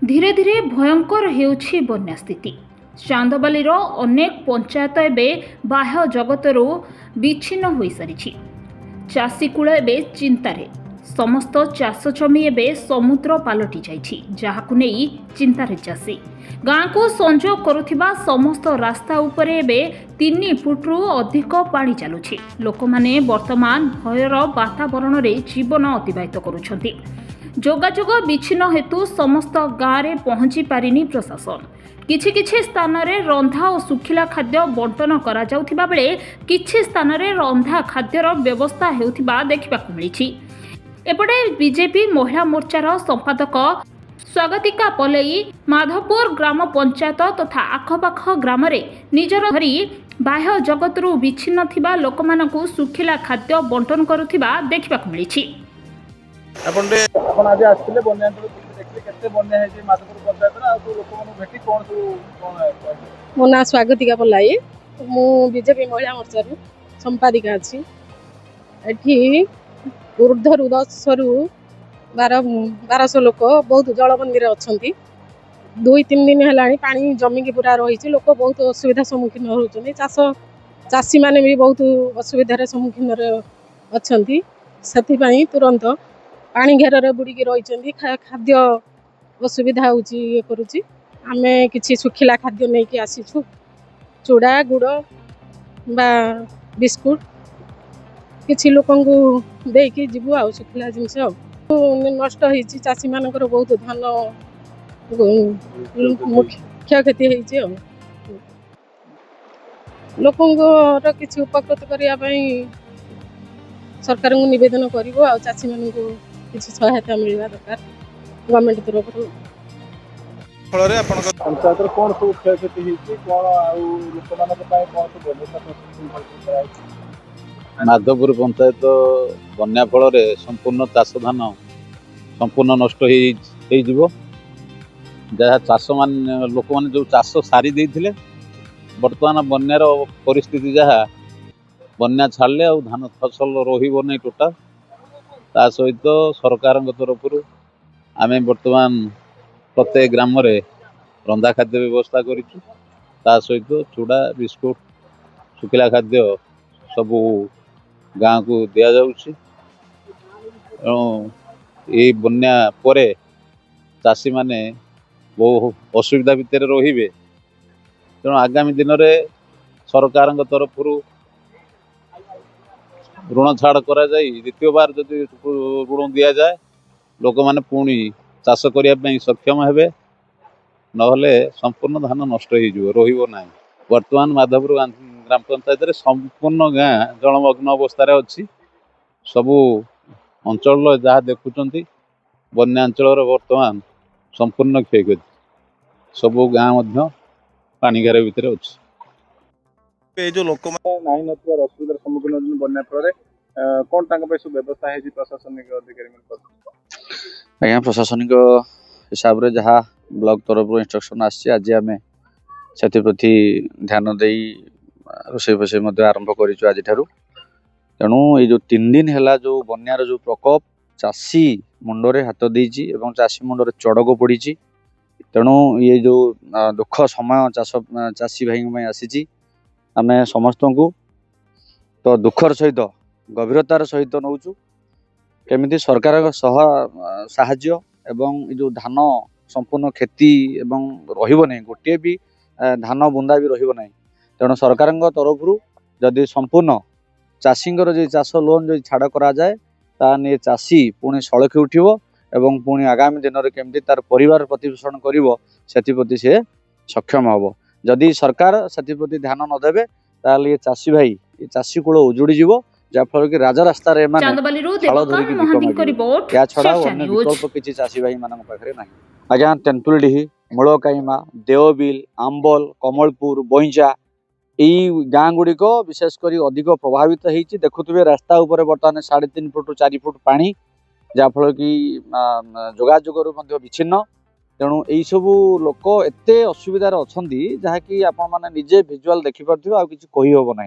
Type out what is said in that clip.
धीरे धीरे भयंकर हेउछि बन्या स्थिति। चांदबालीर अनेक पंचायत एवं बाह्य जगतरू विच्छिन्न हो सारी। चाषी कूल एवं चिंतार समस्त चाष जमी एवं समुद्र पलटि जाइछि, जहाकु नेई चिंतार चाषी। गाँ को संजोग करुथिबा समस्त रास्ता उपरे एबे 3 फुटरू अधिक पानी चलुछि। लोक माने वर्तमान भयर वातावरण रे जीवन अतिबाहित करुछंती। जोगाजोग विच्छिन्न हेतु समस्त गाँव में पहुंची पारिनी प्रशासन। किछि किछि स्थान रे रंधा और सुखिला खाद्य बंटन करा जाउथिबा बेले किछि स्थान रे रंधा खाद्यर व्यवस्था हेउथिबा देखिबाकु मिलिछि। एपटे बीजेपी महिला मोर्चार संपादक स्वागतिका पलई माधवपुर ग्राम पंचायत तथा आखपाख ग्राम रे निजर धरी बाह्य जगतरू विच्छिन्न थिबा लोकमानकु सुखिला खाद्य बंटन करुथिबा देखिबाकु मिलिछि। आपण आज आस्थिले बन्या देखले केते बन्या हे जे माधवपुर पंचायत रा तो लोक मानु भेटी कोन मो ना स्वागतिका पलाई मु बीजेपी महिला मोर्चा रु संपादिका अछि। एठी ऊर्ध्वरु 10 रु 1200 लोक बहुत जलबंदी रे अछंती। 2-3 दिन हेलाणी पानी जमी की पूरा रही लोक बहुत असुविधा सम्मुखीन होउछनी। चाषी माने भी बहुत असुविधा रे सम्मुखीन रे अछंती। सथि पई तुरंत पानी घेर रे बुड़ी की रही खाद्य असुविधा होउची ये करूची। आमे किछि सुखिला खाद्य नै कि आसीछु, चूड़ा गुड़ बा बिस्कुट किछि लोकंगु दे कि जीवु आ सुखिला जिंस नष्ट होईची। चाषी मानकर बहुत धन क्षयक्षति होईची। लोकंगु किछि उपकृत करिया पई सरकार को निवेदन करिवो आ चाषी मानकु किछि सहायता मिलवा दरकार गवर्नमेंट तरफ रु। फल रे आपण पंचायत रे कोन सब क्षयक्षति होईची कोन आ लोक मानक पई कोन सब व्यवस्था कराई। माधवपुर पंचायत बन्या फल संपूर्ण चाष धान संपूर्ण नष्ट हो जहाँ चाष मान लोक मैंने जो चाष सारी देते बर्तमान बन्यार परिस्थिति जहाँ बन्या छाड़े आ धान फसल रोहिबो नहीं टोटाल। ता सहित सरकार तरफ आम बर्तमान प्रत्येक ग्राम रे रंधा खाद्य व्यवस्था करिछु। ता सहित चूड़ा बिस्कुट सुखिला खाद्य सबू गाँ को दिया जाउछि। ये बन्या परे चाषी माने बहु असुविधा भितर रहिबे। तेणु आगामी दिन में सरकार तरफ ऋण छाड़ करा जाई द्वितीय बार जदि ऋण दिया जाए लोक माने पुणी चाष करने सक्षम हेबे, नहले संपूर्ण धान नष्ट हो रहिबो नाही। वर्तमान माधवपुर ग्राम पंचायत रे संपूर्ण गाँ जलमग्न अवस्था अच्छी। सबू अंचल जहाँ देखुंट बन्या अंचल वर्तमान संपूर्ण क्षयक्षति सबू गाँ पानी घेर भितर अच्छी। जो लोक नाही नथिबार असुविधार सम्मुखीन होजन बन्या फल कोन तांका पे सब व्यवस्था है जी प्रशासनिक अधिकारी मन आज्ञा प्रशासनिक हिसाब रे जहाँ ब्लॉक तरफ इंस्ट्रक्शन आसी आज आम से प्रति ध्यान दे रोषे फोषे आरंभ करूँ आज ठारू। तेणु ये जो 3 दिन है जो बन्यार जो प्रकोप चाषी मुंडरे हाथ देछि एवं चाषी मुंडरे चढ़क पड़ी। तेणु ये जो दुख समय चाषी भाई आसी आम समस्त को तो दुखर सहित गभीरतार सहित नौचु केमिति सरकार साहाय्य एवं जो धान संपूर्ण खेती एवं रहिबो नहीं गोटे भी धान बुंदा भी रहिबो नहीं। तेणु सरकार तरफ जदि संपूर्ण चाषी जो चाष लोन जो छाड़ करा जाए ताने चाषी पुणी सड़की उठिबो एवं पुणी आगामी दिन में केमती तार परिवार प्रतिपोषण करिवो सेति से सक्षम हबो। जदि सरकार सेति ध्यान न देबे ताले चाषी भाई ये चाषी कूल उजुड़ी जीवो जाफल कि राजा रास्ता रे माने छाड़ धरिक या छड़ा अन्य विकल्प किछि चाषी भाई मानक पाखरे नाही। आज्ञा तेंतुलडीही मूलकाईमा देवबिल आंबल कमलपुर बईजा यही गाँ गुड़िक विशेषकर अधिक प्रभावित होती। देखुवे रास्ता उपर बर्तमान 3.5 फुट 4 फुट पानी जहाँफल कि जोगाजोगर विच्छिन्न। तेणु यही सबू लोक एत असुविधार अच्छा जहाँकि आपण मैंने निजे भिजुआल देखिपे आ कि कही हम ना।